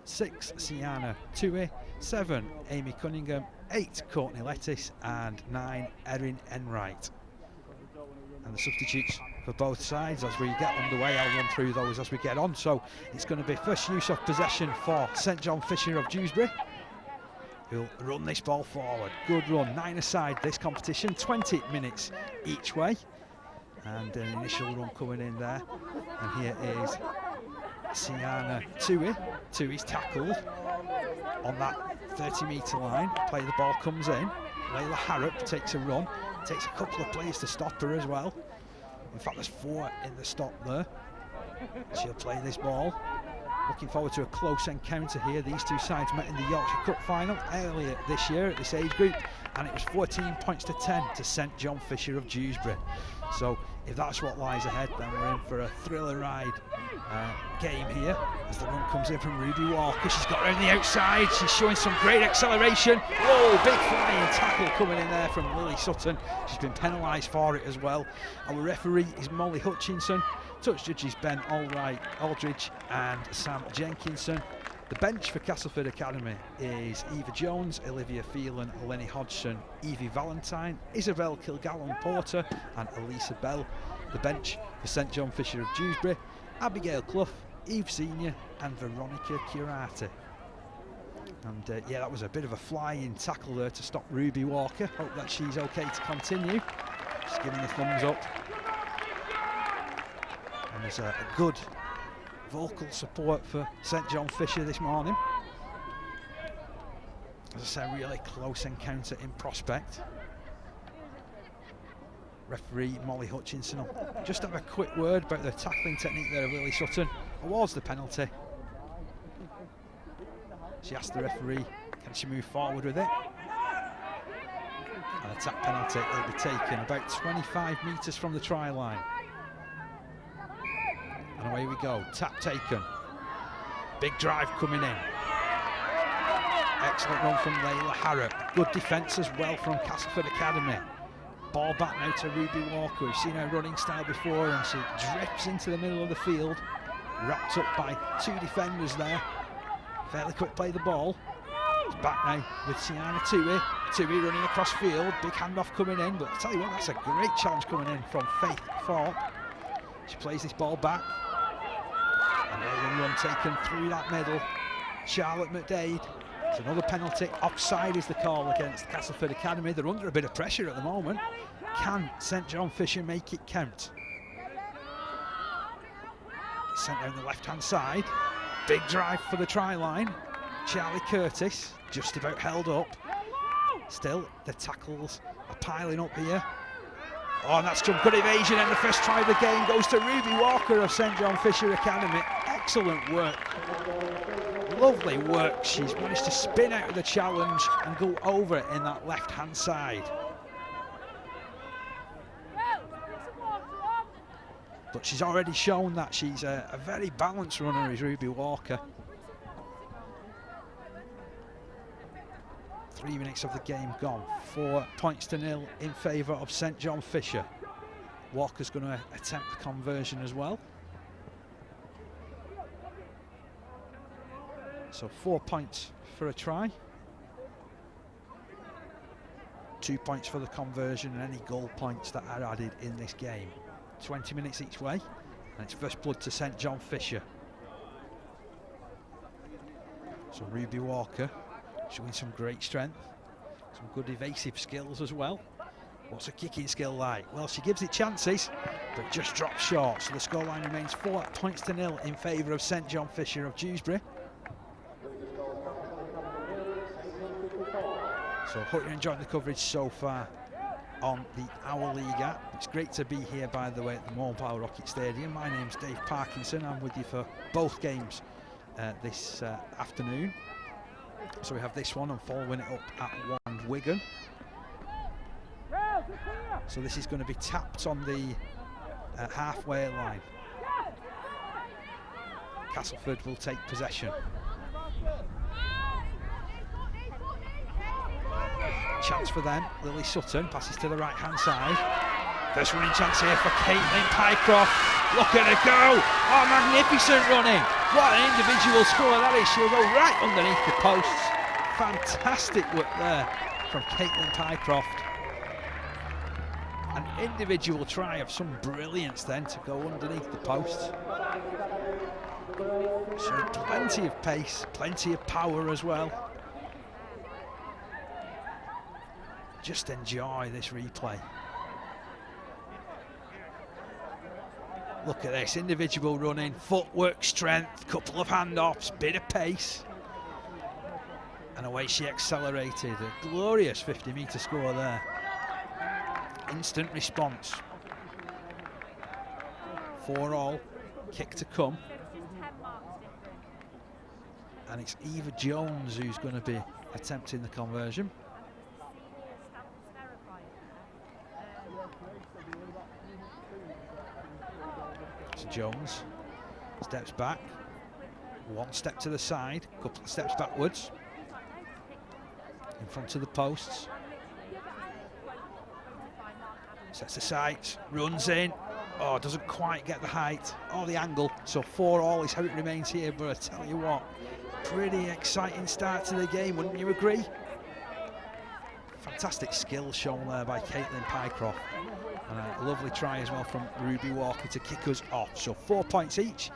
6, Sienna Tui, 7, Amy Cunningham, 8, Courtney Lettis, and 9, Erin Enright. And the substitutes for both sides as we get underway. I'll run through those as we get on. So it's going to be first use of possession for St John Fisher of Dewsbury, who'll run this ball forward. Good run, 9-a-side this competition, 20 minutes each way. And an initial run coming in there. And here is Sienna Tui. Tui's tackled on that 30-metre line. Play the ball comes in. Layla Harrop takes a run. Takes a couple of players to stop her as well. In fact, there's 4 in the stop there. She'll play this ball. Looking forward to a close encounter here. These two sides met in the Yorkshire Cup final earlier this year at this age group, and it was 14 points to 10 to St John Fisher of Dewsbury. So if that's what lies ahead, then we're in for a thriller ride game here as the run comes in from Ruby Walker. She's got her on the outside. She's showing some great acceleration. Whoa, big flying tackle coming in there from Lily Sutton. She's been penalised for it as well. Our referee is Molly Hutchinson. Touch judges Ben Aldridge and Sam Jenkinson. The bench for Castleford Academy is Eva Jones, Olivia Phelan, Lenny Hodgson, Evie Valentine, Isabel Kilgallen-Porter and Elisa Bell. The bench for St John Fisher of Dewsbury, Abigail Clough, Eve Senior and Veronica Curati. And yeah, that was a bit of a flying tackle there to stop Ruby Walker. Hope that she's okay to continue. Just giving the thumbs up. And there's a good vocal support for St John Fisher this morning. As I say, really close encounter in prospect. Referee Molly Hutchinson will just have a quick word about the tackling technique there of Lily Sutton. Awards the penalty. She asked the referee, can she move forward with it? An attack penalty will be taken about 25 metres from the try line. And away we go, tap taken. Big drive coming in. Excellent run from Layla Harrop. Good defence as well from Castleford Academy. Ball back now to Ruby Walker. We've seen her running style before and she drips into the middle of the field. Wrapped up by 2 defenders there. Fairly quick play the ball. It's back now with Sienna Tui. Tui running across field. Big handoff coming in. But I'll tell you what, that's a great challenge coming in from Faith Thorpe. She plays this ball back. Another run taken through that middle. Charlotte McDade. It's another penalty. Offside is the call against Castleford Academy. They're under a bit of pressure at the moment. Can St John Fisher make it count? It's sent down the left-hand side. Big drive for the try line. Charlie Curtis just about held up. Still, the tackles are piling up here. Oh, and that's some good evasion, and the first try of the game goes to Ruby Walker of St John Fisher Academy. Excellent work. Lovely work. She's managed to spin out of the challenge and go over in that left-hand side. But she's already shown that she's a very balanced runner, is Ruby Walker. 3 minutes of the game gone. 4 points to 0 in favour of St John Fisher. Walker's going to attempt the conversion as well. So 4 points for a try. 2 points for the conversion and any goal points that are added in this game. 20 minutes each way, and it's first blood to St John Fisher. So Ruby Walker showing some great strength, some good evasive skills as well. What's her kicking skill like? Well, she gives it chances, but just drops short. So the scoreline remains 4 points to 0 in favour of St John Fisher of Dewsbury. So hope you're enjoying the coverage so far on the Our League app. It's great to be here, by the way, at the Mobile Rocket Stadium. My name's Dave Parkinson. I'm with you for both games this afternoon. So we have this one and following it up at Warren Wigan. So this is going to be tapped on the halfway line. Castleford will take possession. Chance for them. Lily Sutton passes to the right hand side. First running chance here for Caitlin Pycroft. Look at her go. Oh, magnificent running. What an individual score that is. She'll go right underneath the posts. Fantastic work there from Caitlin Pycroft. An individual try of some brilliance then to go underneath the posts. Showed plenty of pace, plenty of power as well. Just enjoy this replay. Look at this, individual running, footwork, strength, couple of handoffs, bit of pace. And away she accelerated. A glorious 50-metre score there. Instant response. 4 all, kick to come. And it's Eva Jones who's going to be attempting the conversion. So Jones steps back, 1 step to the side, couple of steps backwards, in front of the posts. Sets the sights, runs in. Oh, doesn't quite get the height or the angle. So 4 all is how it remains here. But I tell you what, pretty exciting start to the game, wouldn't you agree? Fantastic skill shown there by Caitlin Pycroft. And a lovely try as well from Ruby Walker to kick us off. So 4 points each.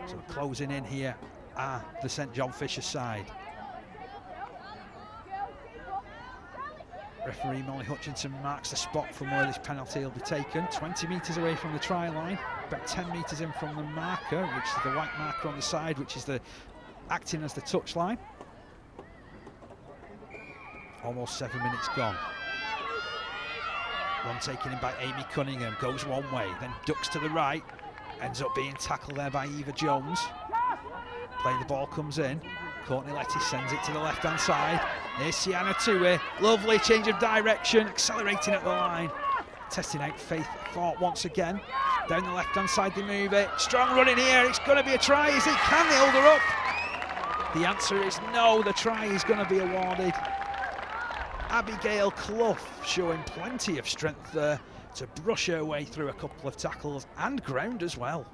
So closing in here are the St John Fisher side. Referee Molly Hutchinson marks the spot from where this penalty will be taken. 20 metres away from the try line, about 10 metres in from the marker, which is the white marker on the side, which is the acting as the touch line. Almost 7 minutes gone. One taken in by Amy Cunningham, goes one way, then ducks to the right, ends up being tackled there by Eva Jones. Playing the ball comes in. Courtney Letty sends it to the left-hand side. Here's Sienna Tui. Lovely change of direction, accelerating at the line. Testing out Faith Thorpe once again. Down the left-hand side they move it. Strong running here. It's going to be a try. Is it? Can they hold her up? The answer is no. The try is going to be awarded. Abigail Clough showing plenty of strength there to brush her way through a couple of tackles and ground as well.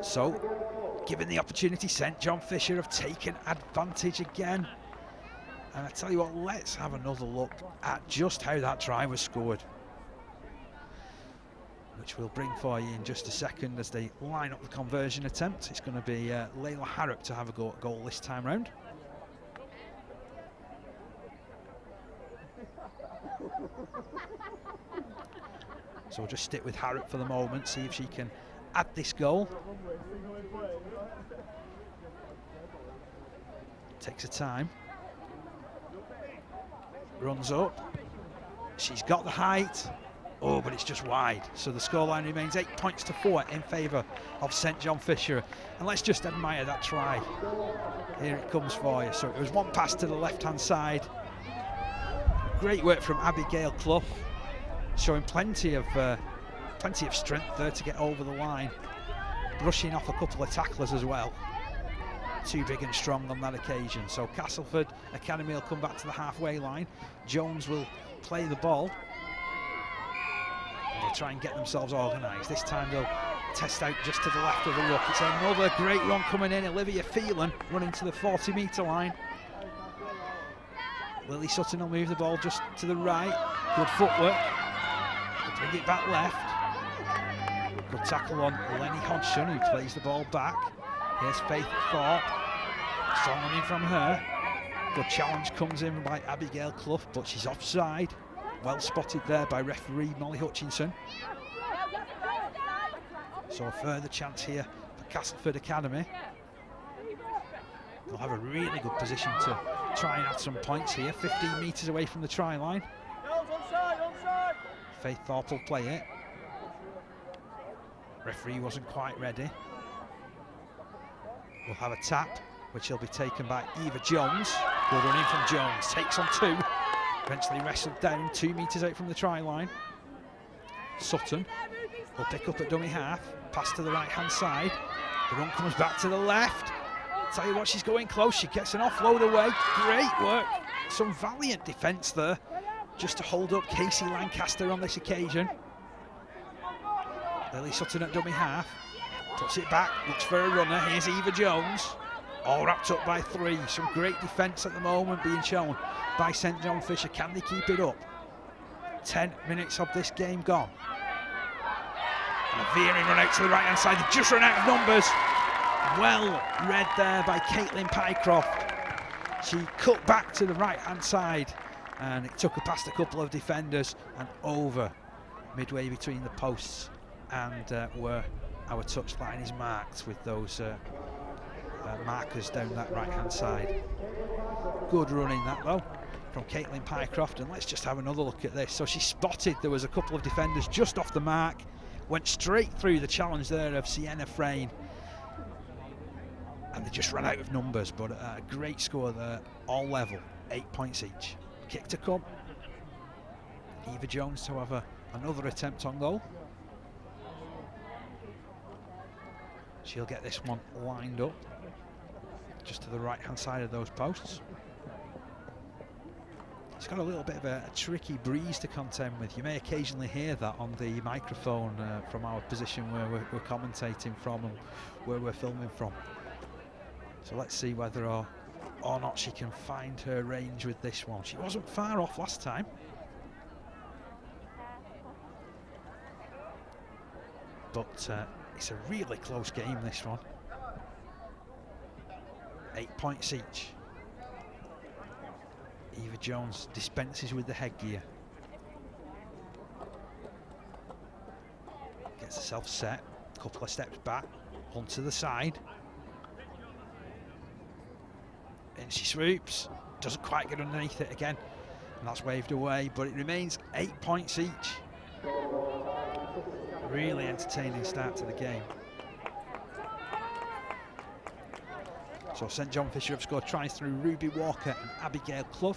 So, given the opportunity, St John Fisher have taken advantage again. And I tell you what, let's have another look at just how that try was scored, which we'll bring for you in just a second as they line up the conversion attempt. It's going to be Layla Harrop to have a go at goal this time round. So we'll just stick with Harrop for the moment, see if she can add this goal. Takes her time. Runs up. She's got the height. Oh, but it's just wide. So the scoreline remains 8 points to 4 in favour of St John Fisher. And let's just admire that try. Here it comes for you. So it was one pass to the left-hand side. Great work from Abigail Clough, showing plenty of strength there to get over the line. Brushing off a couple of tacklers as well. Too big and strong on that occasion. So Castleford Academy will come back to the halfway line. Jones will play the ball. And they'll try and get themselves organised. This time they'll test out just to the left of the ruck. It's another great run coming in. Olivia Phelan running to the 40-metre line. Lily Sutton will move the ball just to the right. Good footwork. They'll bring it back left. Good tackle on Lenny Hodgson, who plays the ball back. Here's Faith Thorpe. Strong running from her. Good challenge comes in by Abigail Clough, but she's offside. Well spotted there by referee Molly Hutchinson. So a further chance here for Castleford Academy. They'll have a really good position to try and add some points here. 15 metres away from the try line. Faith Thorpe will play it. Referee wasn't quite ready. We'll have a tap, which will be taken by Eva Jones. Good running from Jones, takes on 2. Eventually wrestled down 2 metres out from the try line. Sutton will pick up at dummy half. Pass to the right-hand side. The run comes back to the left. Tell you what, she's going close. She gets an offload away. Great work. Some valiant defence there. just to hold up Casey Lancaster on this occasion. Lily Sutton at dummy half. Puts it back, looks for a runner. Here's Eva Jones. All wrapped up by 3. Some great defence at the moment being shown by St John Fisher. Can they keep it up? 10 minutes of this game gone. And a veering run out to the right-hand side. They've just run out of numbers. Well read there by Caitlin Pycroft. She cut back to the right-hand side and it took her past a couple of defenders and over midway between the posts and where our touchline is marked with those markers down that right-hand side. Good running that though from Caitlin Pycroft, and let's just have another look at this. So she spotted there was a couple of defenders just off the mark, went straight through the challenge there of Sienna Frayne, and they just ran out of numbers, but a great score there, all level, 8 points each. Kick to come. Eva Jones to have another attempt on goal. She'll get this one lined up just to the right hand side of those posts. It's got a little bit of a tricky breeze to contend with. You may occasionally hear that on the microphone from our position where we're commentating from and where we're filming from. So let's see whether or not she can find her range with this one. She wasn't far off last time. But it's a really close game, this one. 8 points each. Eva Jones dispenses with the headgear. Gets herself set. A couple of steps back. Onto the side. And she swoops. Doesn't quite get underneath it again. And that's waved away. But it remains 8 points each. Really entertaining start to the game. So St John Fisher have scored tries through Ruby Walker and Abigail Clough.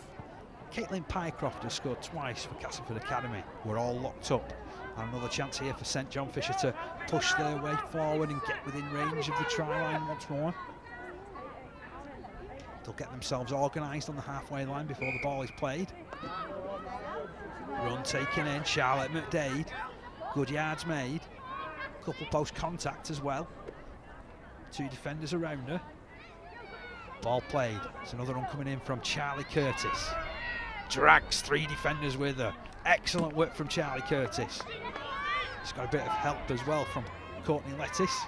Caitlin Pycroft has scored twice for Castleford Academy. We're all locked up. And another chance here for St John Fisher to push their way forward and get within range of the try line once more. They'll get themselves organised on the halfway line before the ball is played. Run taken in, Charlotte McDade. Good yards made. Couple post contact as well. 2 defenders around her. Ball played. It's another one coming in from Charlie Curtis. Drags 3 defenders with her. Excellent work from Charlie Curtis. She's got a bit of help as well from Courtney Lettice.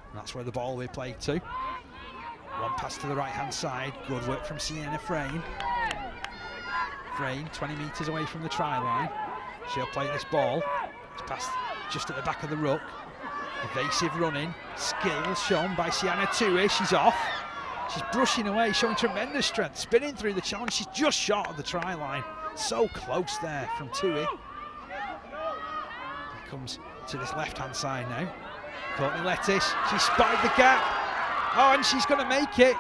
And that's where the ball will be played to. One pass to the right hand side. Good work from Sienna Frayne. Frayne 20 metres away from the try line. She'll play this ball. It's passed just at the back of the ruck. Evasive running. Skill shown by Sienna Tui. She's off. She's brushing away, showing tremendous strength. Spinning through the challenge. She's just short of the try line. So close there from Tui. Comes to this left-hand side now. Courtney Lettice. She spotted the gap. Oh, and she's going to make it.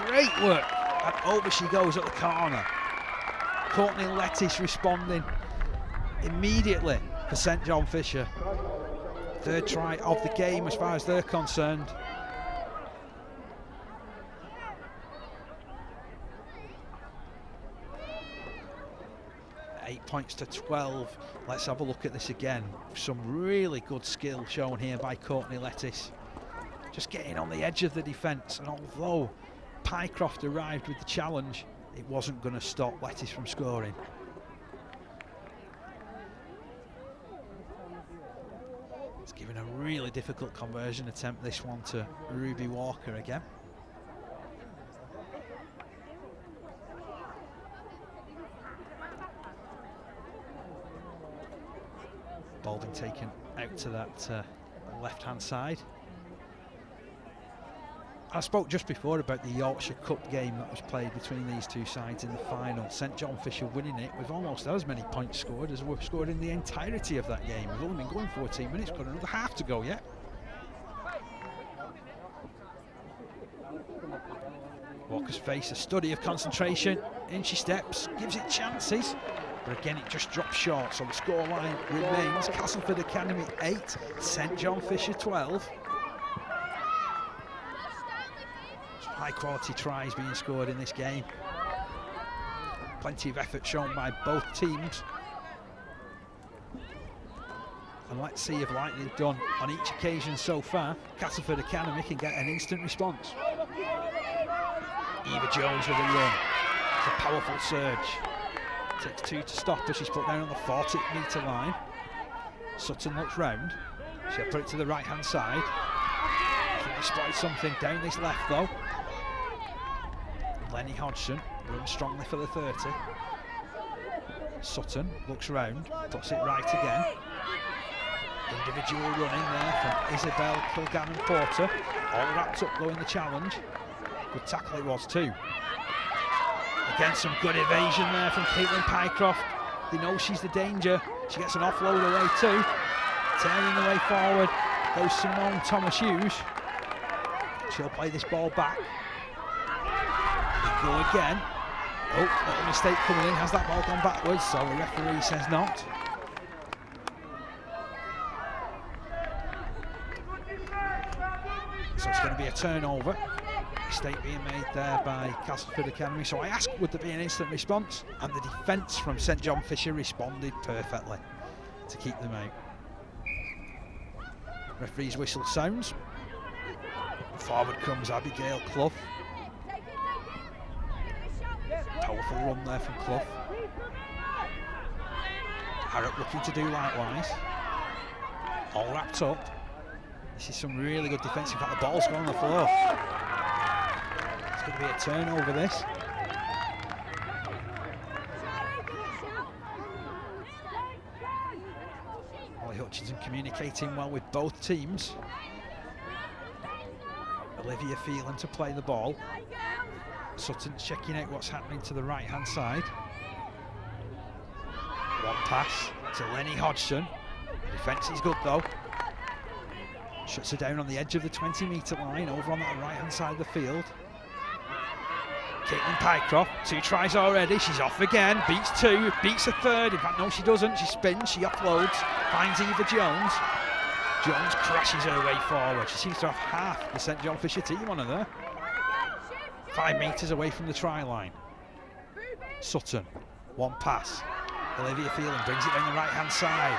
Great work. And over she goes at the corner. Courtney Lettice responding immediately for St John Fisher. 3rd try of the game as far as they're concerned. Eight points to 12. Let's have a look at this again. Some really good skill shown here by Courtney Lettice. Just getting on the edge of the defence, and although Pycroft arrived with the challenge, it wasn't going to stop Lettice from scoring. It's given a really difficult conversion attempt, this one, to Ruby Walker again. Ball being taken out to that left-hand side. I spoke just before about the Yorkshire Cup game that was played between these 2 sides in the final. St John Fisher winning it with almost as many points scored as were scored in the entirety of that game. We've only been going 14 minutes, got another half to go yet. Walker's face, a study of concentration. In she steps, gives it chances. But again, it just drops short, so the scoreline remains Castleford Academy 8, St John Fisher 12. High quality tries being scored in this game. Plenty of effort shown by both teams. And let's see if, like they've done on each occasion so far, Castleford Academy can get an instant response. Eva Jones with a run. It's a powerful surge. Takes 2 to stop her. She's put down on the 40-metre line. Sutton looks round. She'll put it to the right-hand side. I think they spotted something down this left, though. Lenny Hodgson runs strongly for the 30. Sutton looks round, puts it right again. Individual running there from Isabel Kilgannon-Porter. All wrapped up though in the challenge. Good tackle it was too. Again, some good evasion there from Caitlin Pycroft. They know she's the danger. She gets an offload away too. Tearing the way forward goes Simone Thomas-Hughes. She'll play this ball back. They go again. Oh, little mistake coming in. Has that ball gone backwards? So the referee says not. So it's going to be a turnover. Mistake being made there by Castleford Academy. So I asked, would there be an instant response? And the defence from St John Fisher responded perfectly to keep them out. Referee's whistle sounds. Forward comes Abigail Clough. Powerful run there from Clough. Harrop looking to do likewise. All wrapped up. This is some really good defence. In fact, the ball's gone on the floor. It's going to be a turnover, this. Molly Hutchinson communicating well with both teams. Olivia Phelan to play the ball. Sutton's checking out what's happening to the right-hand side. One pass to Lenny Hodgson. The defence is good though. Shuts her down on the edge of the 20-metre line, over on that right-hand side of the field. Caitlin Pycroft, 2 tries already. She's off again. Beats 2, beats a third. In fact, no, she doesn't. She spins, she offloads, finds Eva Jones. Jones crashes her way forward. She seems to have half the St John Fisher team on her there. 5 metres away from the try line. Sutton, one pass. Olivia Phelan brings it down the right-hand side.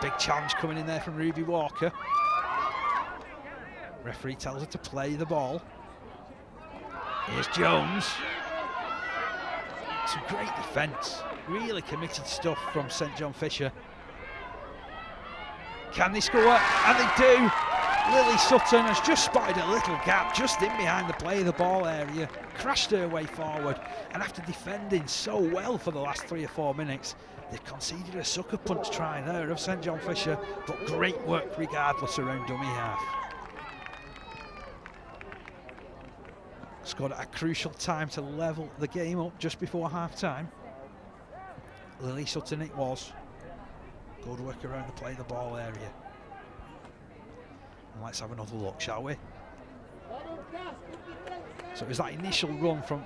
Big challenge coming in there from Ruby Walker. Referee tells her to play the ball. Here's Jones. Some great defence. Really committed stuff from St John Fisher. Can they score? And they do. Lily Sutton has just spotted a little gap just in behind the play of the ball area, crashed her way forward, and after defending so well for the last 3 or 4 minutes, they've conceded a sucker punch try there of St John Fisher, but great work regardless around dummy half. Scored at a crucial time to level the game up just before half-time. Lily Sutton it was. Good work around the play of the ball area. And let's have another look, shall we? So it was that initial run from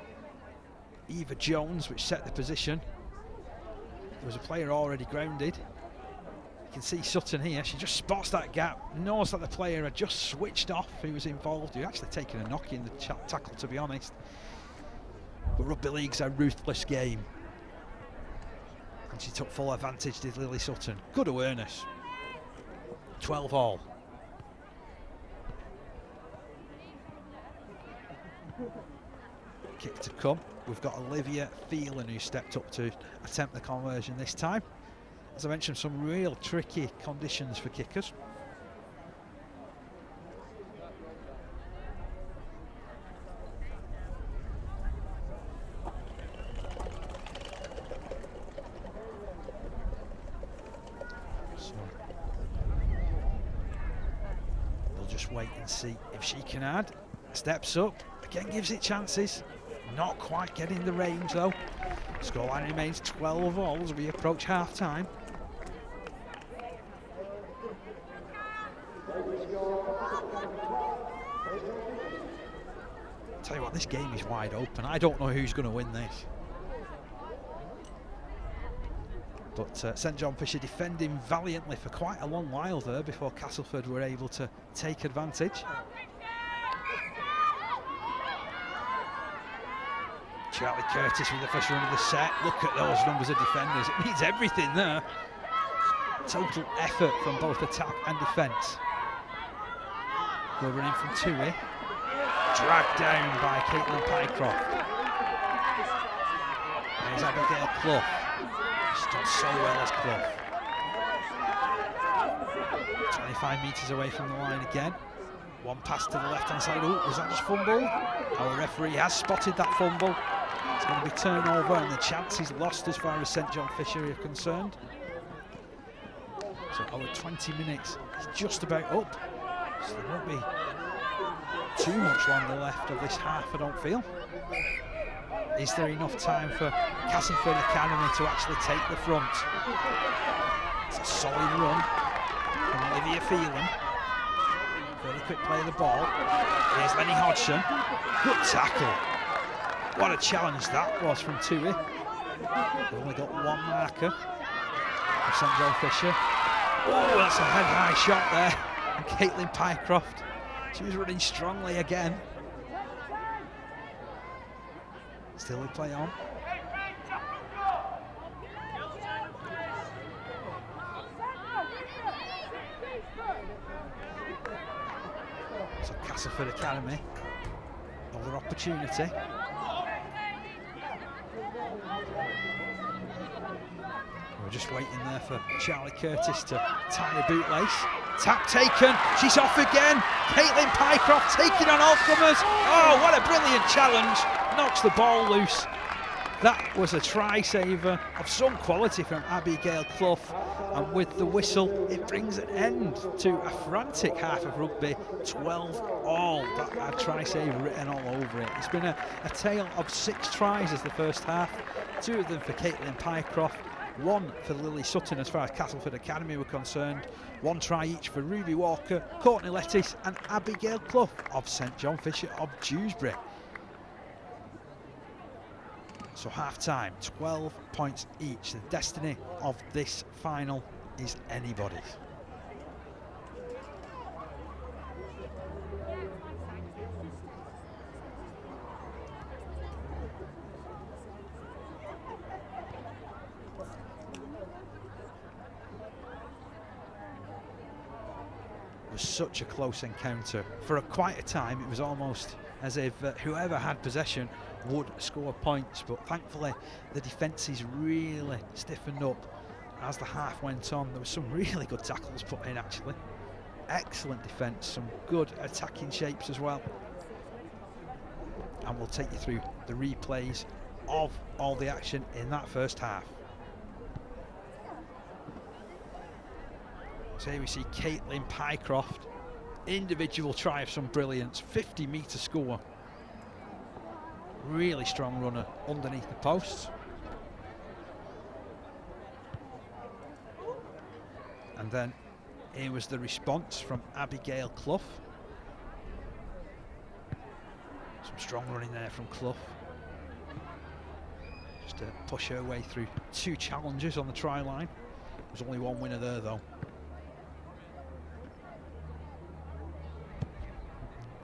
Eva Jones which set the position. There was a player already grounded. You can see Sutton here, she just spots that gap, knows that the player had just switched off who was involved, who actually taken a knock in the tackle, to be honest. But rugby league's a ruthless game. And she took full advantage, did Lily Sutton. Good awareness. 12 all. Kick to come. We've got Olivia Phelan who stepped up to attempt the conversion this time. As I mentioned, some real tricky conditions for kickers. So we'll just wait and see if she can add. Steps up, again gives it chances. Not quite getting the range though. Scoreline remains 12 all as we approach half time. Tell you what, this game is wide open. I don't know who's going to win this. But St John Fisher defending valiantly for quite a long while there before Castleford were able to take advantage. Charlie Curtis with the first run of the set. Look at those numbers of defenders. It means everything there. Total effort from both attack and defence. Good running from Tui. Dragged down by Caitlin Pycroft. There's Abigail Clough. She's done so well as Clough. 25 metres away from the line again. One pass to the left-hand side. Oh, was that just fumble? Our referee has spotted that fumble. It's going to be turnover, and the chance is lost as far as St John Fisher are concerned. So our 20 minutes is just about up. So there won't be too much longer left of this half, I don't feel. Is there enough time for Castleford Academy to actually take the front? It's a solid run from Olivia Phelan. Really quick play of the ball. Here's Lenny Hodgson. Good tackle. What a challenge that was from Tui. They've only got one marker of St John Fisher. Oh, that's a head-high shot there. And Caitlin Pycroft, she was running strongly again. Still we play on. So Castleford Academy, another opportunity. We're just waiting there for Charlie Curtis to tie the bootlace. Tap taken, she's off again. Caitlin Pycroft taking on all comers. Oh, what a brilliant challenge. Knocks the ball loose. That was a try saver of some quality from Abigail Clough, and with the whistle it brings an end to a frantic half of rugby. 12-all. That had try saver written all over it. It's been a tale of 6 tries as the first half, 2 of them for Caitlin Pycroft, 1 for Lily Sutton as far as Castleford Academy were concerned, 1 try each for Ruby Walker, Courtney Lettice and Abigail Clough of St John Fisher of Dewsbury. So half-time, 12 points each. The destiny of this final is anybody's. It was such a close encounter. For quite a time, it was almost as if whoever had possession would score points, but thankfully the defences really stiffened up as the half went on. There were some really good tackles put in actually. Excellent defence, some good attacking shapes as well. And we'll take you through the replays of all the action in that first half. So here we see Caitlin Pycroft, individual try of some brilliance, 50-metre score. Really strong runner underneath the posts. And then here was the response from Abigail Clough. Some strong running there from Clough. Just to push her way through 2 challenges on the try line. There's only 1 winner there though.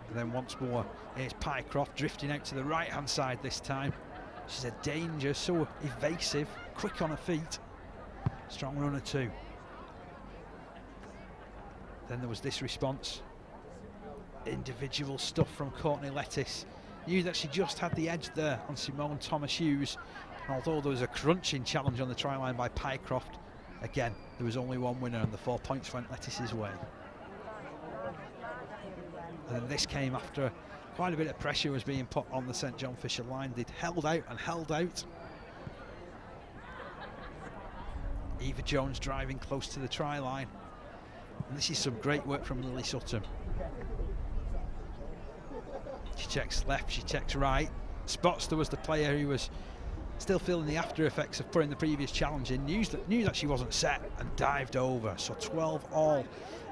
And then once more, here's Pycroft drifting out to the right-hand side this time. She's a danger, so evasive, quick on her feet. Strong runner too. Then there was this response. Individual stuff from Courtney Lettice. Knew that she just had the edge there on Simone Thomas-Hughes. And although there was a crunching challenge on the try line by Pycroft, again, there was only 1 winner and the 4 points went Lettice's way. And then this came after quite a bit of pressure was being put on the St John Fisher line. They'd held out and held out. Eva Jones driving close to the try line. And this is some great work from Lily Sutton. She checks left, she checks right. Spots there was the player who was still feeling the after effects of putting the previous challenge in. Knew that she wasn't set and dived over. So 12-all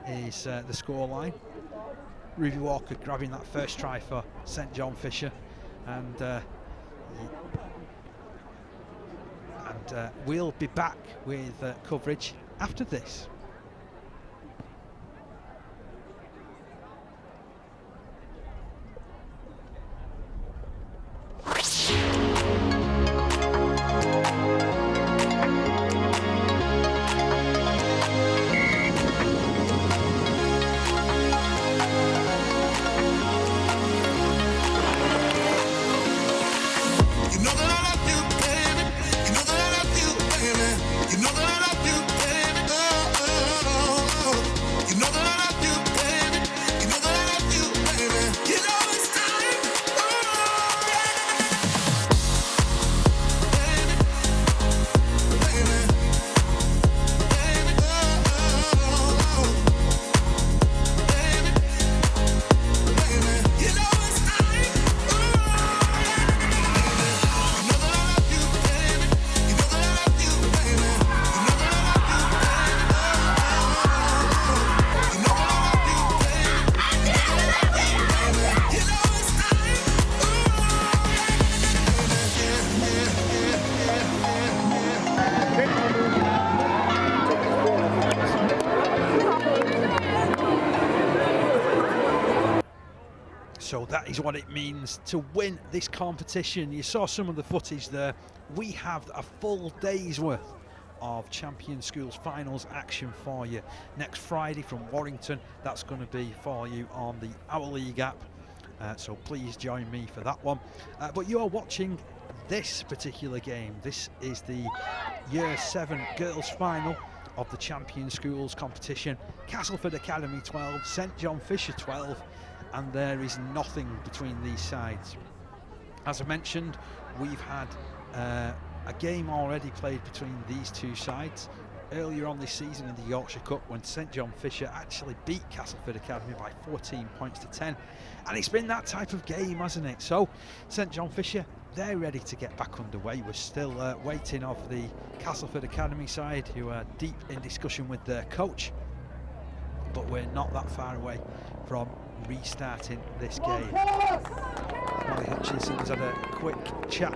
is the score line. Ruby Walker grabbing that first try for St John Fisher, and we'll be back with coverage after this. So that is what it means to win this competition. You saw some of the footage there. We have a full day's worth of Champion Schools finals action for you next Friday from Warrington. That's going to be for you on the Our League app, so please join me for that one. But you are watching this particular game. This is the Year 7 girls final of the Champion Schools competition. Castleford Academy 12, St John Fisher 12, and there is nothing between these sides. As I mentioned, we've had a game already played between these two sides earlier on this season in the Yorkshire Cup, when St John Fisher actually beat Castleford Academy by 14 points to 10, and it's been that type of game, hasn't it? So St John Fisher, they're ready to get back underway. We're still waiting of the Castleford Academy side, who are deep in discussion with their coach, but we're not that far away from restarting this game. Molly Hutchinson's had a quick chat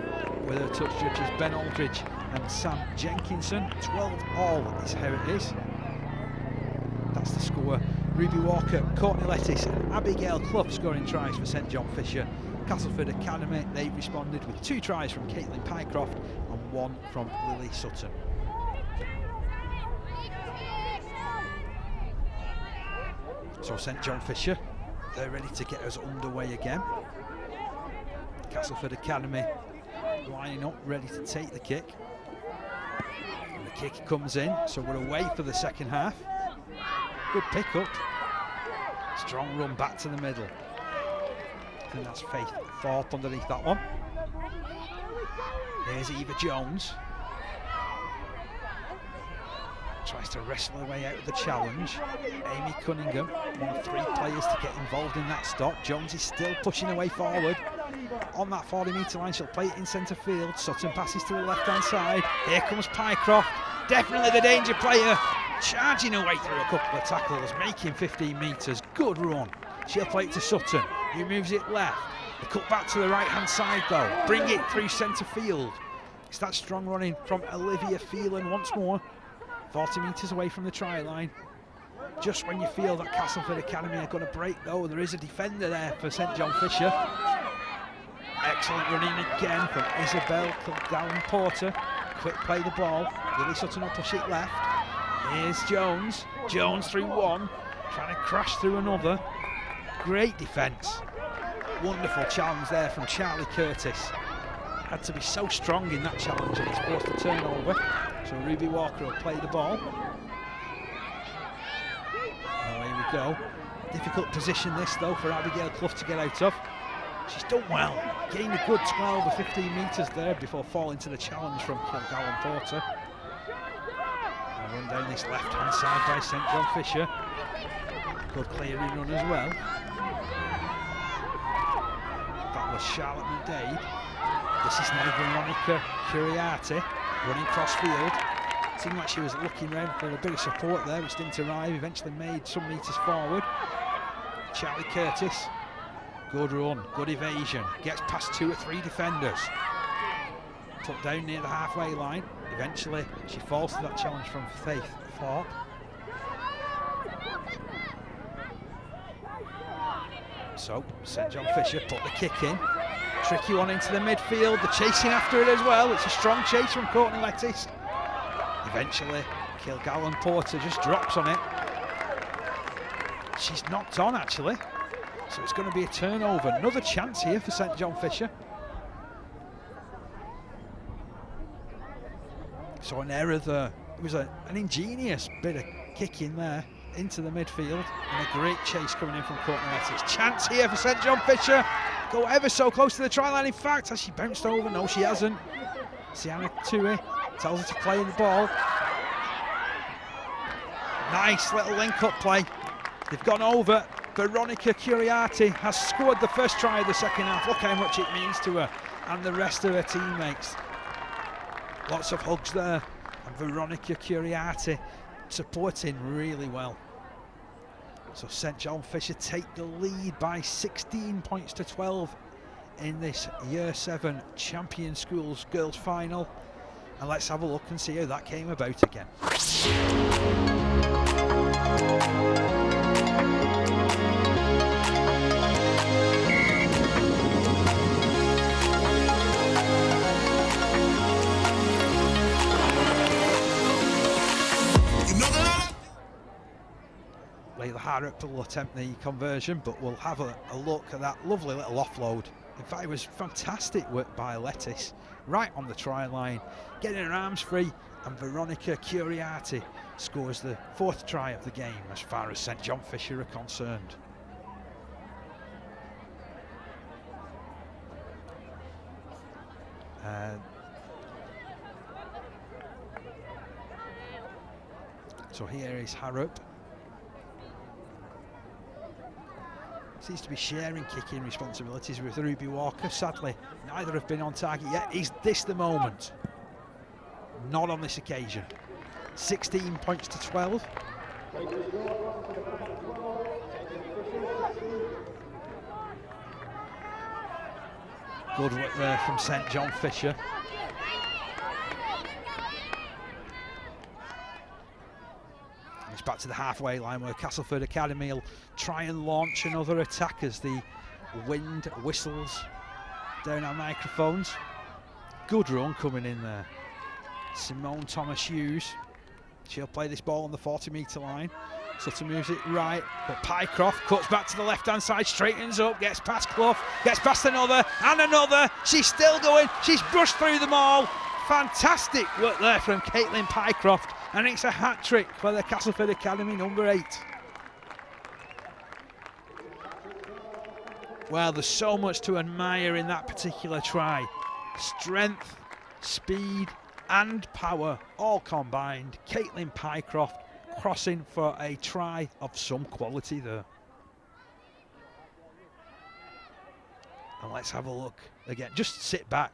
with her touch judges Ben Aldridge and Sam Jenkinson. 12-all is how it is. That's the score. Ruby Walker, Courtney Lettis and Abigail Clough scoring tries for St John Fisher. Castleford Academy, they've responded with 2 tries from Caitlin Pycroft and 1 from Lily Sutton. So St John Fisher, they're ready to get us underway again. Castleford Academy lining up, ready to take the kick. And the kick comes in, so we're away for the second half. Good pick up. Strong run back to the middle. I think that's Faith Thorpe underneath that one. Here's Eva Jones. Tries to wrestle her way out of the challenge. Amy Cunningham, one of 3 players to get involved in that stop. Jones is still pushing her way forward. On that 40-metre line, she'll play it in centre field. Sutton passes to the left-hand side. Here comes Pycroft, definitely the danger player. Charging her way through a couple of tackles, making 15 metres. Good run. She'll play it to Sutton, who moves it left. The cut back to the right-hand side, though. Bring it through centre field. It's that strong running from Olivia Phelan once more. 40 metres away from the try line. Just when you feel that Castleford Academy are going to break, though, there is a defender there for St John Fisher. Excellent running again from Isabel Kilgallen-Porter. Quick play the ball. Lily Sutton will push it left. Here's Jones. Jones through one. Trying to crash through another. Great defence. Wonderful challenge there from Charlie Curtis. Had to be so strong in that challenge, and it's forced a turnover. So Ruby Walker will play the ball. Away we go. Difficult position this, though, for Abigail Clough to get out of. She's done well. Gained a good 12 or 15 metres there before falling to the challenge from Kilgallen-Porter. And run down this left-hand side by St John Fisher. Good clearing run as well. That was Charlotte McDade. This is now Veronica Curiati running cross field. Seemed like she was looking around for a bit of support there, which didn't arrive. Eventually made some metres forward. Charlie Curtis. Good run, good evasion. Gets past 2 or 3 defenders. Put down near the halfway line. Eventually she falls to that challenge from Faith Thorpe. So St John Fisher put the kick in. Tricky one into the midfield. They're chasing after it as well. It's a strong chase from Courtney Lettis. Eventually Kilgallen-Porter just drops on it. She's knocked on actually. So it's going to be a turnover. Another chance here for St John Fisher. So an error there. It was an ingenious bit of kicking there into the midfield, and a great chase coming in from Courtney Lettis. Chance here for St John Fisher. Go ever so close to the try line. In fact, has she bounced over? No, she hasn't. Sienna Tui tells her to play the ball. Nice little link-up play. They've gone over. Veronica Curiati has scored the first try of the second half. Look how much it means to her and the rest of her teammates. Lots of hugs there, and Veronica Curiati supporting really well. So St John Fisher take the lead by 16 points to 12 in this Year 7 Champion Schools girls final. And let's have a look and see how that came about again. Harrop will attempt the conversion, but we'll have a look at that lovely little offload. In fact, it was fantastic work by Lettice, right on the try line, getting her arms free, and Veronica Curiati scores the 4th try of the game as far as St John Fisher are concerned. So here is Harrop. Seems to be sharing kicking responsibilities with Ruby Walker. Sadly, neither have been on target yet. Is this the moment? Not on this occasion. 16 points to 12. Good work there from St John Fisher. And it's back to the halfway line where Castleford Academy will try and launch another attack as the wind whistles down our microphones. Good run coming in there. Simone Thomas-Hughes. She'll play this ball on the 40-metre line. Sutton moves it right, but Pycroft cuts back to the left-hand side, straightens up, gets past Clough, gets past another, and another. She's still going. She's brushed through them all. Fantastic work there from Caitlin Pycroft, and it's a hat-trick for the Castleford Academy number 8. Well, there's so much to admire in that particular try. Strength, speed, and power all combined. Caitlin Pycroft crossing for a try of some quality there. And let's have a look again. Just sit back.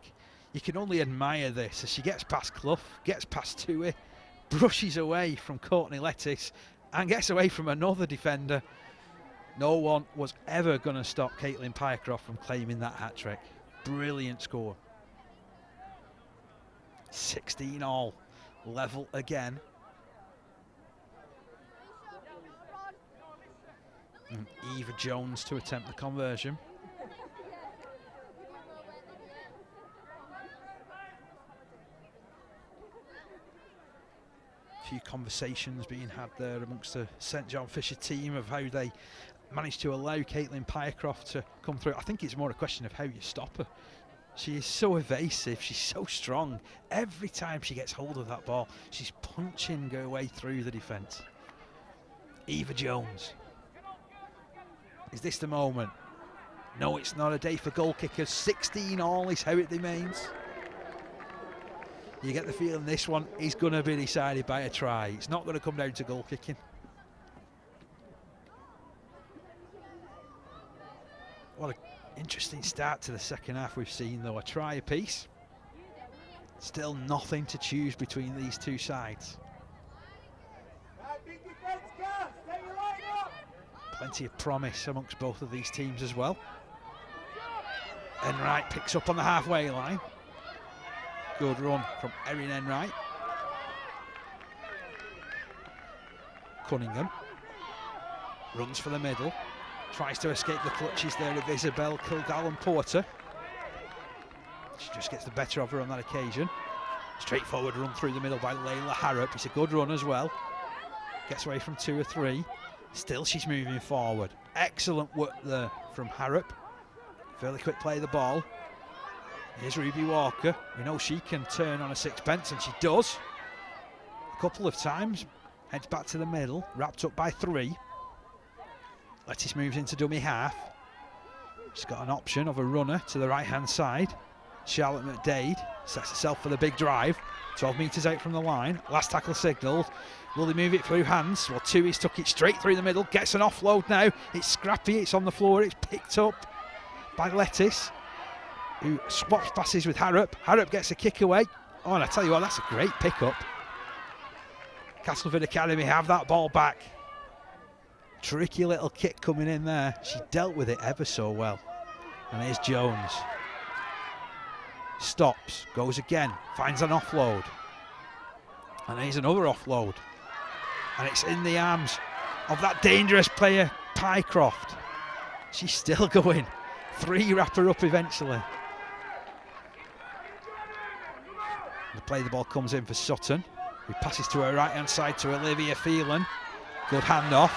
You can only admire this as she gets past Clough, gets past Tui, brushes away from Courtney Lettice, and gets away from another defender. No one was ever going to stop Caitlin Pycroft from claiming that hat-trick. Brilliant score. 16 all, level again. And Eva Jones to attempt the conversion. A few conversations being had there amongst the St John Fisher team of how they managed to allow Caitlin Pycroft to come through. I think it's more a question of how you stop her. She is so evasive, she's so strong. Every time she gets hold of that ball, she's punching her way through the defence. Eva Jones. Is this the moment? No, it's not a day for goal kickers. 16 all is how it remains. You get the feeling this one is going to be decided by a try. It's not going to come down to goal kicking. What an interesting start to the second half we've seen, though. A try apiece. Still nothing to choose between these two sides. Plenty of promise amongst both of these teams as well. Enright picks up on the halfway line. Good run from Erin Enright. Cunningham runs for the middle. Tries to escape the clutches there of Isabel Kilgallen-Porter. She just gets the better of her on that occasion. Straightforward run through the middle by Layla Harrop. It's a good run as well. Gets away from 2 or 3. Still she's moving forward. Excellent work there from Harrop. Fairly quick play of the ball. Here's Ruby Walker. We know she can turn on a sixpence, and she does. A couple of times. Heads back to the middle. Wrapped up by 3. Lettice moves into dummy half. She's got an option of a runner to the right-hand side. Charlotte McDade sets herself for the big drive. 12 metres out from the line. Last tackle signalled. Will they move it through hands? Well, Tui's took it straight through the middle. Gets an offload now. It's scrappy. It's on the floor. It's picked up by Lettice, who swaps passes with Harrop. Harrop gets a kick away. Oh, and I tell you what, that's a great pick-up. Castleford Academy have that ball back. Tricky little kick coming in there. She dealt with it ever so well. And here's Jones. Stops, goes again, finds an offload. And here's another offload. And it's in the arms of that dangerous player, Pycroft. She's still going. 3 wrap her up eventually. The ball comes in for Sutton, who passes to her right-hand side to Olivia Phelan. Good handoff.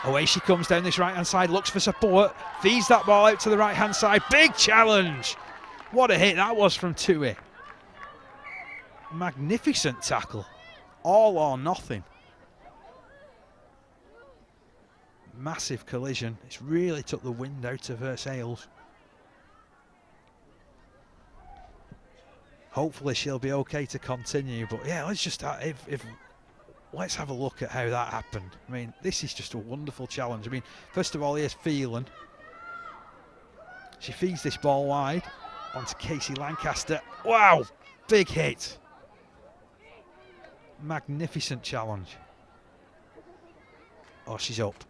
Away she comes down this right-hand side, looks for support, feeds that ball out to the right-hand side. Big challenge. What a hit that was from Tui. Magnificent tackle. All or nothing. Massive collision. It's really took the wind out of her sails. Hopefully she'll be okay to continue. But yeah, let's just let's have a look at how that happened. I mean, this is just a wonderful challenge. I mean, first of all, here's Phelan. She feeds this ball wide onto Casey Lancaster. Wow, big hit. Magnificent challenge. Oh, she's up.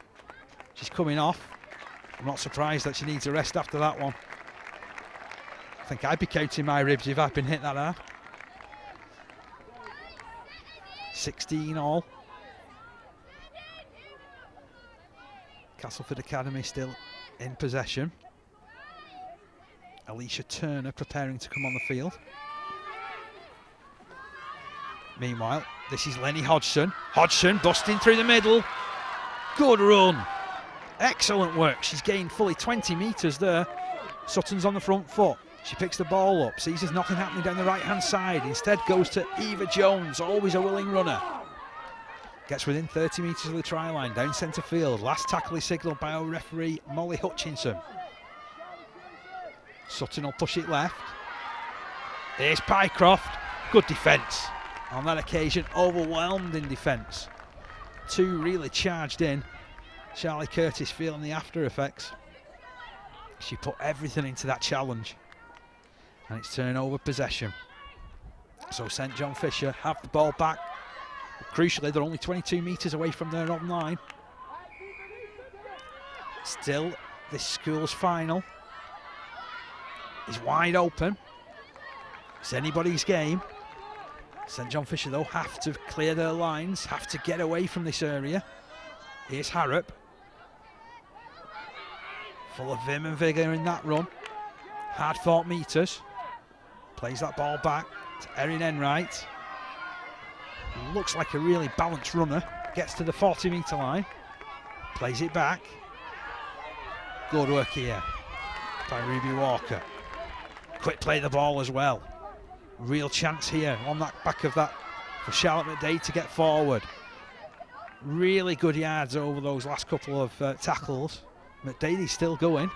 She's coming off. I'm not surprised that she needs a rest after that one. I think I'd be counting my ribs if I'd been hit that hard. 16 all. Castleford Academy still in possession. Alicia Turner preparing to come on the field. Meanwhile, this is Lenny Hodgson. Hodgson busting through the middle. Good run. Excellent work. She's gained fully 20 metres there. Sutton's on the front foot. She picks the ball up, sees there's nothing happening down the right-hand side. Instead goes to Eva Jones, always a willing runner. Gets within 30 metres of the try line, down centre field. Last tackle is signalled by our referee, Molly Hutchinson. Sutton will push it left. Here's Pycroft. Good defence. On that occasion, overwhelmed in defence. Two really charged in. Charlie Curtis feeling the after effects. She put everything into that challenge. And it's turnover possession. So St John Fisher have the ball back. But crucially, they're only 22 metres away from their own line. Still, this school's final is wide open. It's anybody's game. St John Fisher, though, have to clear their lines, have to get away from this area. Here's Harrop. Full of vim and vigour in that run. Hard fought metres. Plays that ball back to Erin Enright. Looks like a really balanced runner. Gets to the 40-metre line. Plays it back. Good work here by Ruby Walker. Quick play the ball as well. Real chance here on that back of that for Charlotte McDade to get forward. Really good yards over those last couple of tackles. McDady's still going.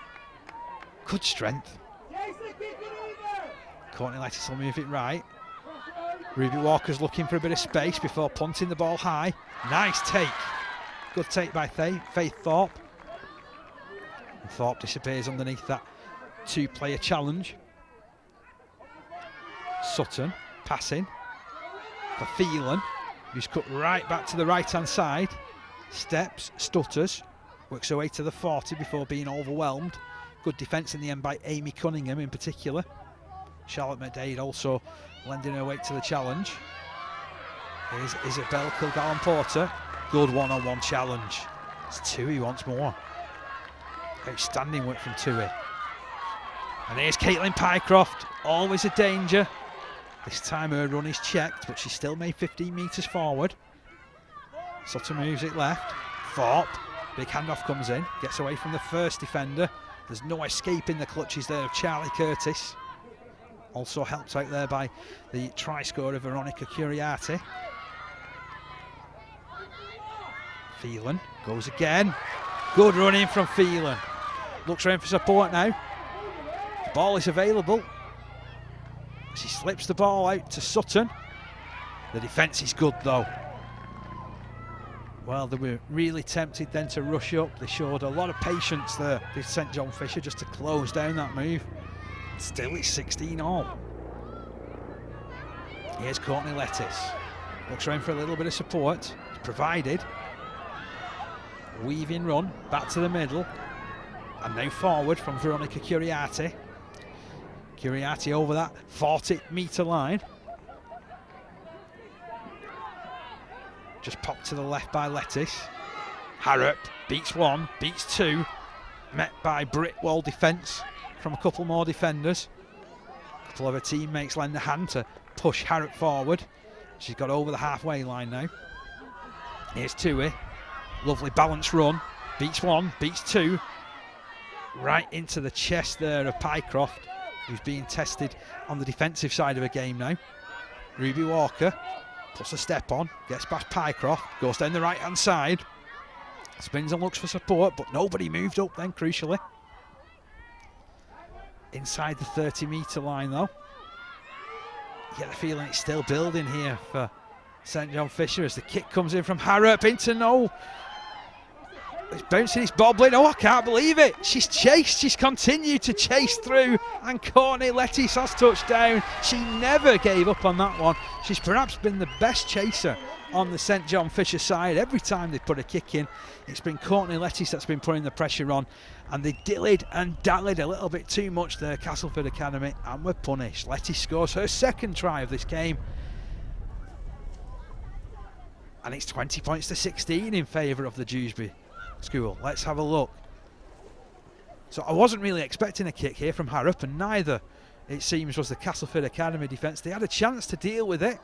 Good strength. Courtney Lettis will move it right. Ruby Walker's looking for a bit of space before punting the ball high. Nice take. Good take by Faith Thorpe. And Thorpe disappears underneath that two-player challenge. Sutton passing for Phelan, who's cut right back to the right-hand side. Steps, stutters, works her way to the 40 before being overwhelmed. Good defence in the end by Amy Cunningham in particular. Charlotte McDade also lending her weight to the challenge. Here's Isabel Kilgallen-Porter. Good one-on-one challenge. It's Tui once more. Outstanding work from Tui. And here's Caitlin Pycroft, always a danger. This time her run is checked, but she's still made 15 metres forward. Sutton moves it left. Thorpe, big handoff comes in, gets away from the first defender. There's no escaping the clutches there of Charlie Curtis. Also helped out there by the try scorer Veronica Curiati. Phelan goes again. Good running from Phelan. Looks around for support now. The ball is available. She slips the ball out to Sutton. The defence is good though. Well, they were really tempted then to rush up. They showed a lot of patience there with St John Fisher just to close down that move. Still it's 16 all. Here's Courtney Lettis. Looks around for a little bit of support. It's provided. Weaving run, back to the middle. And now forward from Veronica Curiati. Curiati over that 40-metre line. Just popped to the left by Lettis. Harrop beats one, beats two. Met by brick wall defence from a couple more defenders. A couple of her teammates lend a hand to push Harrop forward. She's got over the halfway line now. Here's Tui. Lovely balanced run. Beats one, beats two. Right into the chest there of Pycroft, who's being tested on the defensive side of a game now. Ruby Walker puts a step on, gets past Pycroft, goes down the right hand side, spins and looks for support, but nobody moved up then, crucially. Inside the 30-metre line though. You get the feeling it's still building here for St John Fisher as the kick comes in from Harrop into no. It's bouncing, it's bobbling. Oh, I can't believe it. She's chased, she's continued to chase through, and Courtney Lettice has touched down. She never gave up on that one. She's perhaps been the best chaser on the St John Fisher side. Every time they put a kick in, it's been Courtney Lettice that's been putting the pressure on, and they dillied and dallied a little bit too much there, Castleford Academy, and were punished. Lettice scores her second try of this game, and it's 20 points to 16 in favour of the Dewsbury school. Let's have a look. So I wasn't really expecting a kick here from Harrop, and neither, it seems, was the Castleford Academy defence. They had a chance to deal with it.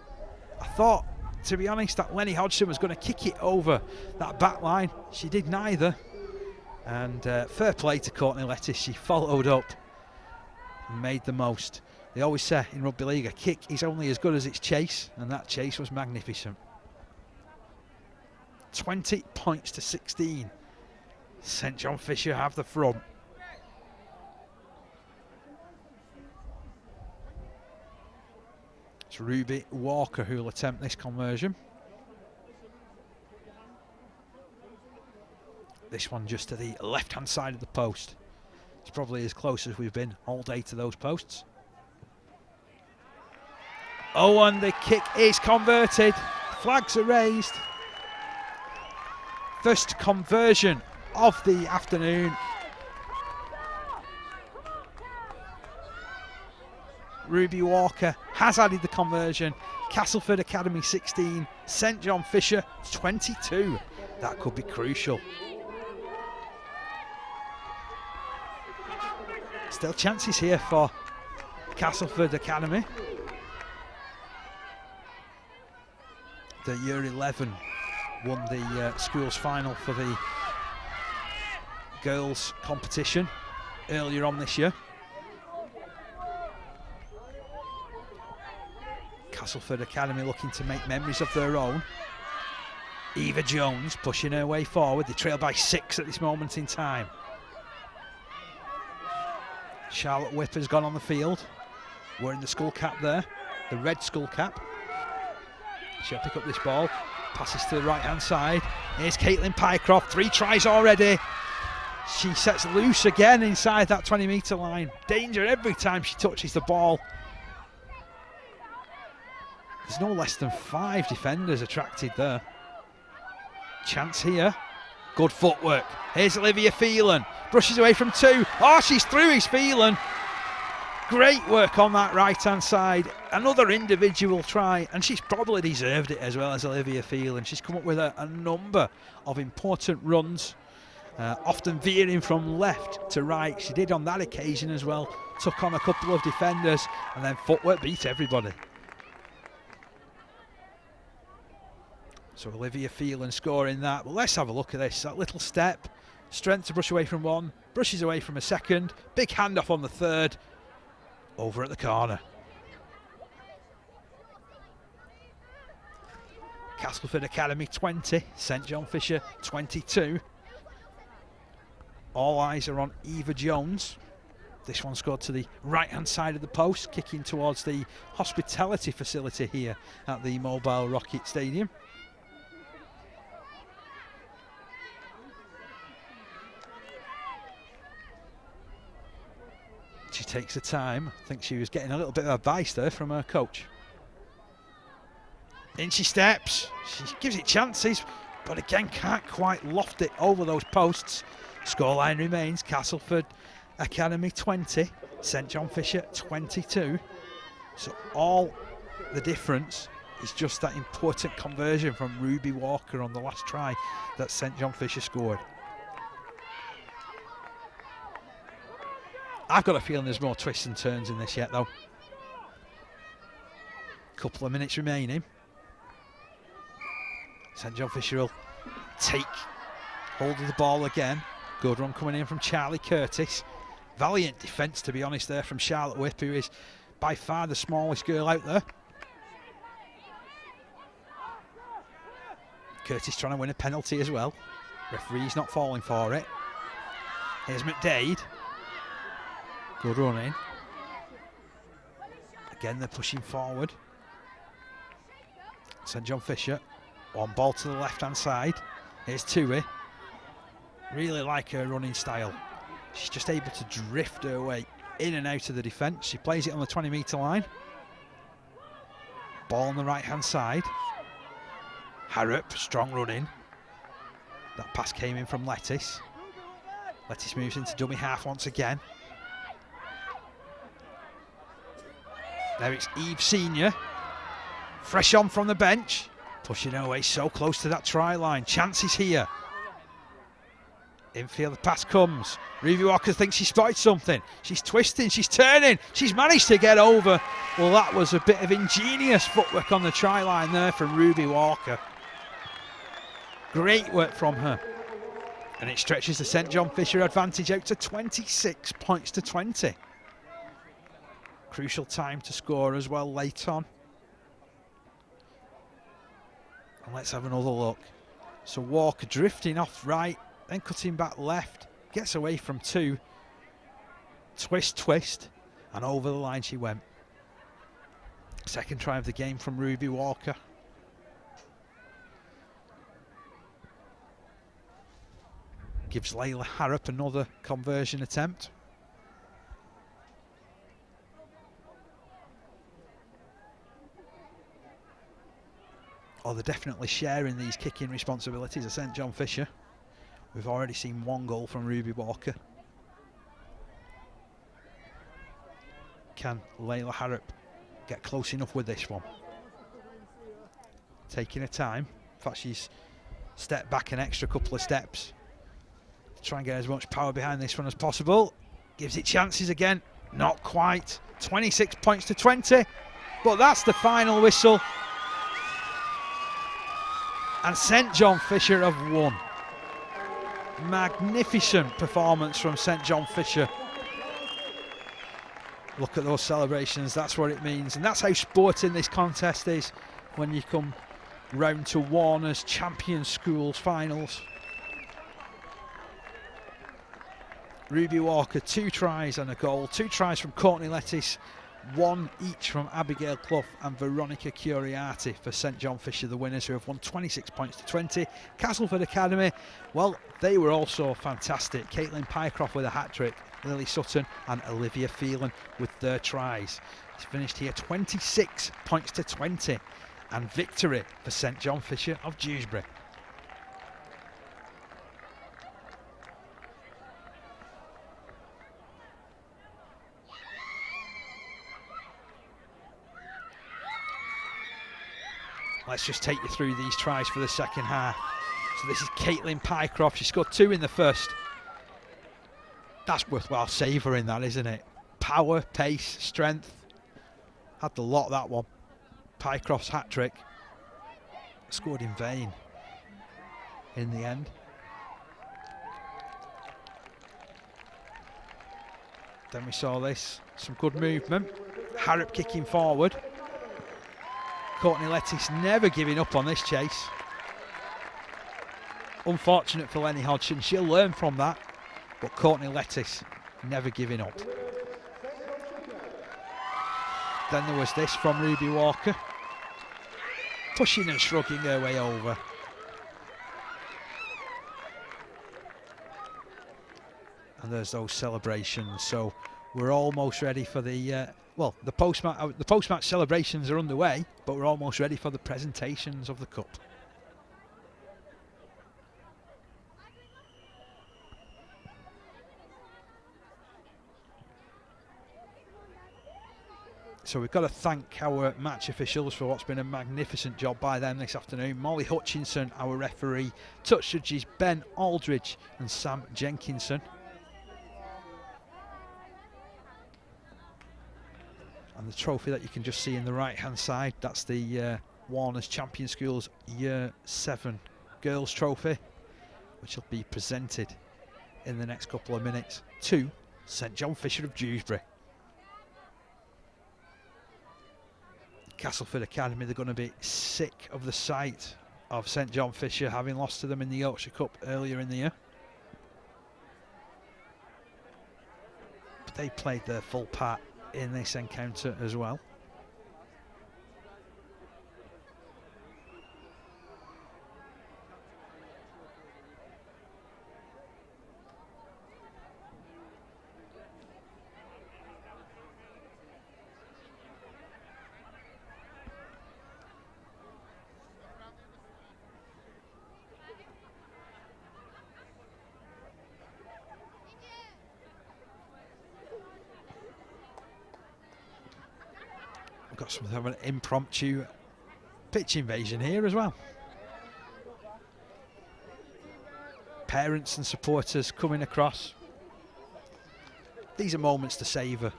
I thought, to be honest, that Lenny Hodgson was going to kick it over that back line. She did neither. And fair play to Courtney Lettice. She followed up and made the most. They always say in rugby league, a kick is only as good as its chase, and that chase was magnificent. 20 points to 16. St John Fisher have the front. It's Ruby Walker who will attempt this conversion. This one just to the left-hand side of the post. It's probably as close as we've been all day to those posts. Oh, and the kick is converted. Flags are raised. First conversion of the afternoon. Ruby Walker has added the conversion. Castleford Academy 16, St John Fisher 22. That could be crucial. Still chances here for Castleford Academy. The year 11 won the schools final for the girls competition earlier on this year. Castleford Academy looking to make memories of their own. Eva Jones pushing her way forward. They trail by 6 at this moment in time. Charlotte Whip has gone on the field, wearing the skull cap there, the red skull cap. She'll pick up this ball, passes to the right hand side. Here's Caitlin Pycroft, 3 tries already. She sets loose again inside that 20-metre line. Danger every time she touches the ball. There's no less than 5 defenders attracted there. Chance here. Good footwork. Here's Olivia Phelan. Brushes away from 2. Oh, she's through his Phelan. Great work on that right-hand side. Another individual try, and she's probably deserved it as well as Olivia Phelan. She's come up with a number of important runs, often veering from left to right. She did on that occasion as well. Took on a couple of defenders, and then footwork beat everybody. So Olivia Phelan scoring that. But let's have a look at this. That little step. Strength to brush away from 1. Brushes away from a 2nd. Big handoff on the 3rd. Over at the corner. Castleford Academy 20. St John Fisher 22. All eyes are on Eva Jones. This one scored to the right-hand side of the post, kicking towards the hospitality facility here at the Mobile Rocket Stadium. She takes her time. I think she was getting a little bit of advice there from her coach. In she steps. She gives it chances, but again can't quite loft it over those posts. Scoreline remains Castleford Academy 20, St John Fisher 22. So all the difference is just that important conversion from Ruby Walker on the last try that St John Fisher scored. I've got a feeling there's more twists and turns in this yet though. Couple of minutes remaining. St John Fisher will take hold of the ball again. Good run coming in from Charlie Curtis. Valiant defence, to be honest, there from Charlotte Whip, who is by far the smallest girl out there. Curtis trying to win a penalty as well. Referee's not falling for it. Here's McDade. Good run in. Again, they're pushing forward. St John Fisher. One ball to the left-hand side. Here's Tui. Really like her running style. She's just able to drift her way in and out of the defence. She plays it on the 20-metre line. Ball on the right-hand side. Harrop, strong run in. That pass came in from Lettice. Lettice moves into dummy half once again. Now it's Eve Senior. Fresh on from the bench. Pushing her way so close to that try line. Chances here. Infield, the pass comes. Ruby Walker thinks she spotted something. She's twisting, she's turning. She's managed to get over. Well, that was a bit of ingenious footwork on the try line there from Ruby Walker. Great work from her. And it stretches the St John Fisher advantage out to 26 points to 20. Crucial time to score as well late on. And let's have another look. So Walker drifting off right, then cutting back left, gets away from two. Twist, twist, and over the line she went. Second try of the game from Ruby Walker. Gives Layla Harrop another conversion attempt. Oh, they're definitely sharing these kicking responsibilities of St John Fisher. We've already seen one goal from Ruby Walker. Can Layla Harrop get close enough with this one? Taking her time. In fact, she's stepped back an extra couple of steps. Try and get as much power behind this one as possible. Gives it chances again. Not quite. 26 points to 20. But that's the final whistle. And St John Fisher have won. Magnificent performance from St John Fisher. Look at those celebrations, that's what it means. And that's how sporting this contest is when you come round to Warner's Champion Schools finals. Ruby Walker, 2 tries and a goal. 2 tries from Courtney Lettice, 1 each from Abigail Clough and Veronica Curiati for St John Fisher, the winners, who have won 26 points to 20. Castleford Academy, well, they were also fantastic. Caitlin Pycroft with a hat-trick, Lily Sutton and Olivia Phelan with their tries. It's finished here 26 points to 20, and victory for St John Fisher of Dewsbury. Let's just take you through these tries for the second half. So this is Caitlin Pycroft. She scored 2 in the first. That's worthwhile savouring, that, isn't it? Power, pace, strength. Had the lot, that one. Pycroft's hat-trick. Scored in vain in the end. Then we saw this. Some good movement. Harrop kicking forward. Courtney Lettice never giving up on this chase. Unfortunate for Lenny Hodgson, she'll learn from that, but Courtney Lettice never giving up. Then there was this from Ruby Walker, pushing and shrugging her way over. And there's those celebrations, so we're almost ready for the well, the post-match celebrations are underway, but we're almost ready for the presentations of the cup. So we've got to thank our match officials for what's been a magnificent job by them this afternoon. Molly Hutchinson, our referee, touch judges Ben Aldridge and Sam Jenkinson. And the trophy that you can just see in the right hand side, that's the Warner's Champion Schools Year 7 Girls Trophy. which will be presented in the next couple of minutes to St John Fisher of Dewsbury. Castleford Academy, they're going to be sick of the sight of St John Fisher having lost to them in the Yorkshire Cup earlier in the year. But they played their full part in this encounter as well. Got something of an impromptu pitch invasion here as well. Parents and supporters coming across. These are moments to savour.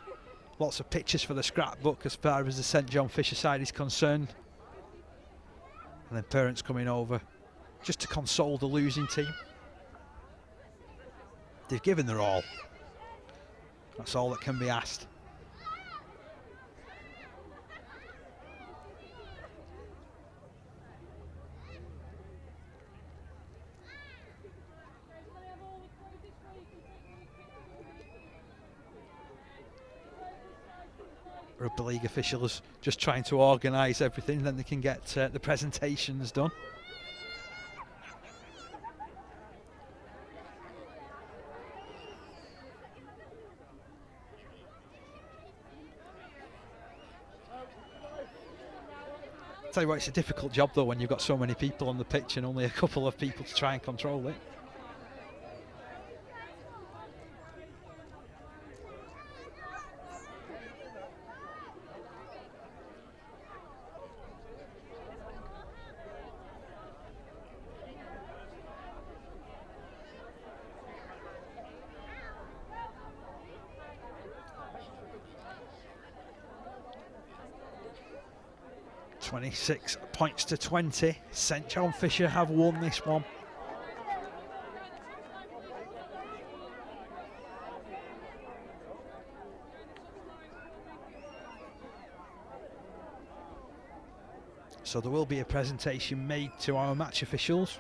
Lots of pictures for the scrapbook as far as the St John Fisher side is concerned. And then parents coming over just to console the losing team. They've given their all. That's all that can be asked. Rugby League officials just trying to organise everything, then they can get the presentations done. Tell you what, it's a difficult job though when you've got so many people on the pitch and only a couple of people to try and control it. (26 points to 20). St John Fisher have won this one. So there will be a presentation made to our match officials.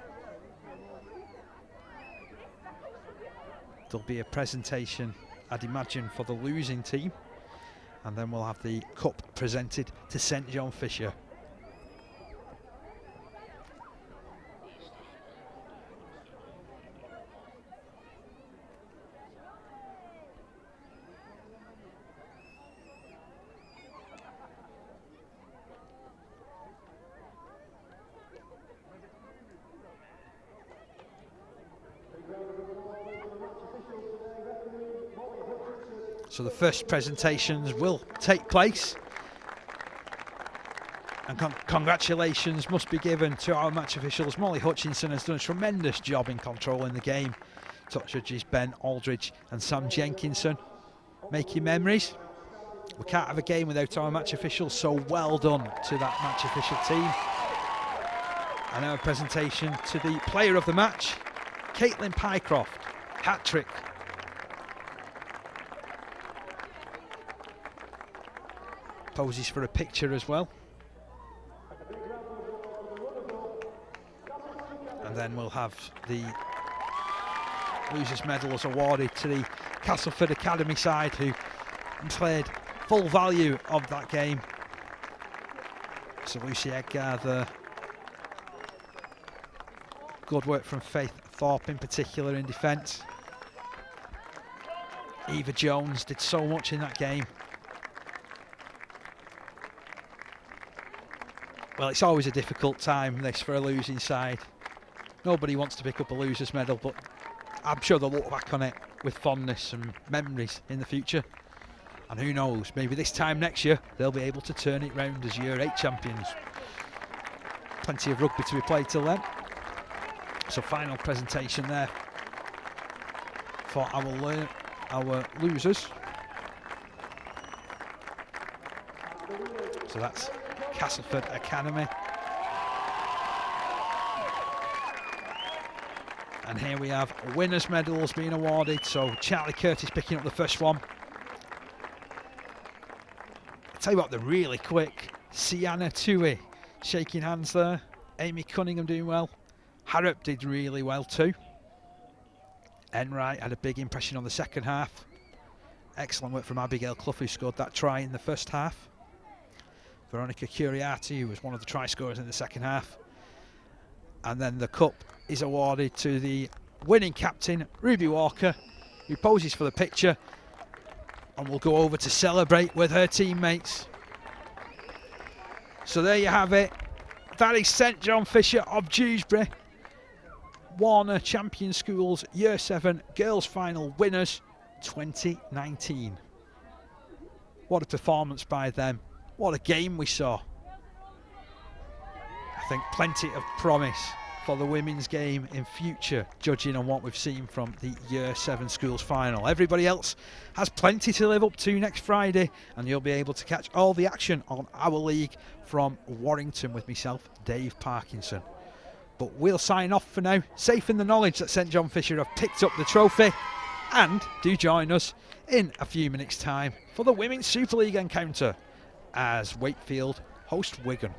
There'll be a presentation, I'd imagine, for the losing team. And then we'll have the cup presented to St John Fisher. So the first presentations will take place, and congratulations must be given to our match officials. Molly Hutchinson has done a tremendous job in controlling the game. Top judges Ben Aldridge and Sam Jenkinson making memories. We can't have a game without our match officials, so well done to that match official team. And now a presentation to the player of the match, Caitlin Pycroft, hat-trick. Poses for a picture as well. And then we'll have the losers' medals awarded to the Castleford Academy side, who played full value of that game. So Lucy Edgar, the good work from Faith Thorpe in particular in defence. Eva Jones did so much in that game. Well, it's always a difficult time, this, for a losing side. Nobody wants to pick up a loser's medal, but I'm sure they'll look back on it with fondness and memories in the future. And who knows, maybe this time next year, they'll be able to turn it round as Year 8 champions. Plenty of rugby to be played till then. So final presentation there for our losers. So that's Castleford Academy And here we have winners' medals being awarded. So Charlie Curtis picking up the first one. I'll tell you what, they're really quick. Sienna Tui shaking hands there. Amy Cunningham doing well. Harrop did really well too. Enright had a big impression on the second half. Excellent work from Abigail Clough, who scored that try in the first half. Veronica Curiati, who was one of the try scorers in the second half. And then the cup is awarded to the winning captain, Ruby Walker, who poses for the picture and will go over to celebrate with her teammates. So there you have it. That is St John Fisher of Dewsbury, Warner Champion Schools Year 7 Girls Final winners 2019. What a performance by them. What a game we saw. I think plenty of promise for the women's game in future, judging on what we've seen from the Year 7 Schools Final. Everybody else has plenty to live up to next Friday, and you'll be able to catch all the action on our league from Warrington with myself, Dave Parkinson. But we'll sign off for now, safe in the knowledge that St John Fisher have picked up the trophy, and do join us in a few minutes' time for the Women's Super League encounter as Wakefield host Wigan.